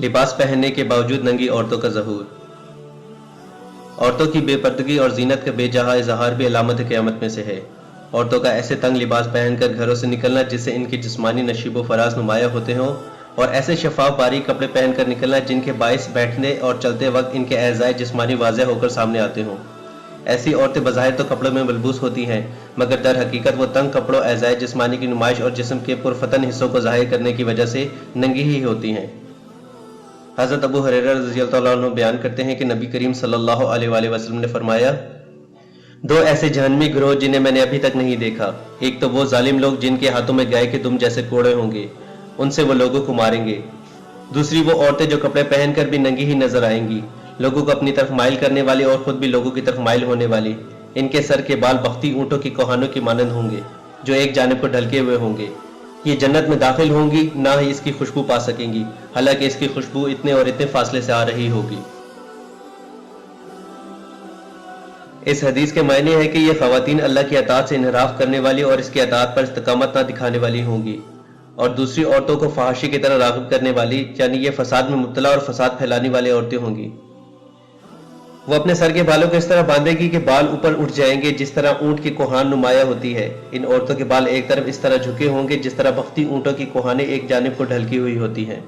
लिबास पहनने के बावजूद नंगी औरतों का ज़हूर। औरतों की बेपर्दगी और जीनत का बेजहा इजहार भी अलामत क़यामत में से है। औरतों का ऐसे तंग लिबास पहनकर घरों से निकलना जिससे इनकी जिस्मानी नशीब व फराज नुमाया होते हों, और ऐसे शफाफ बारीक कपड़े पहनकर निकलना जिनके बाइस बैठने और चलते वक्त इनके एज़ाए जिस्मानी वाज़ेह होकर सामने आते हों। ऐसी औरतें बज़ाहिर तो कपड़ों में मलबूस होती हैं, मगर दर हकीकत वो तंग कपड़ों, एज़ाए जिस्मानी की नुमाइश और जिस्म के पुरफतन हिस्सों को ज़ाहिर करने की वजह से नंगी ही होती हैं। हज़रत अबू हुरैरा रज़ियल्लाहु अन्हु बयान करते हैं कि नबी करीम सल्लल्लाहु अलैहि वसल्लम ने फरमाया, दो ऐसे जहन्नमी गिरोह जिन्हें मैंने अभी तक नहीं देखा। एक तो वो जालिम लोग जिनके हाथों में गाय के दुम जैसे कोड़े होंगे, उनसे वो लोगों को मारेंगे। दूसरी वो औरतें जो कपड़े पहनकर भी नंगी ही नजर आएंगी, लोगों को अपनी तरफ माइल करने वाली और खुद भी लोगों की तरफ माइल होने वाली। इनके सर के बाल बख्ती ऊँटों की कोहानों की मानंद होंगे जो एक जानिब को ढलके हुए होंगे। ये जन्नत में दाखिल होंगी, ना ही इसकी खुशबू पा सकेंगी, हालांकि इसकी खुशबू इतने और इतने फासले से आ रही होगी। इस हदीस के मायने है कि ये ख़वातीन अल्लाह की अताअत से इनहराफ करने वाली और इसकी अताअत पर इस्तकामत ना दिखाने वाली होंगी, और दूसरी औरतों को फहाशी की तरह राग़िब करने वाली, यानी ये फसाद में मुब्तला और फसाद फैलाने वाली औरतें होंगी। वो अपने सर के बालों को इस तरह बांधेगी कि बाल ऊपर उठ जाएंगे जिस तरह ऊँट की कोहान नुमाया होती है। इन औरतों के बाल एक तरफ इस तरह झुके होंगे जिस तरह बख्ती ऊँटों की कोहानें एक जानिब को ढलकी हुई होती हैं।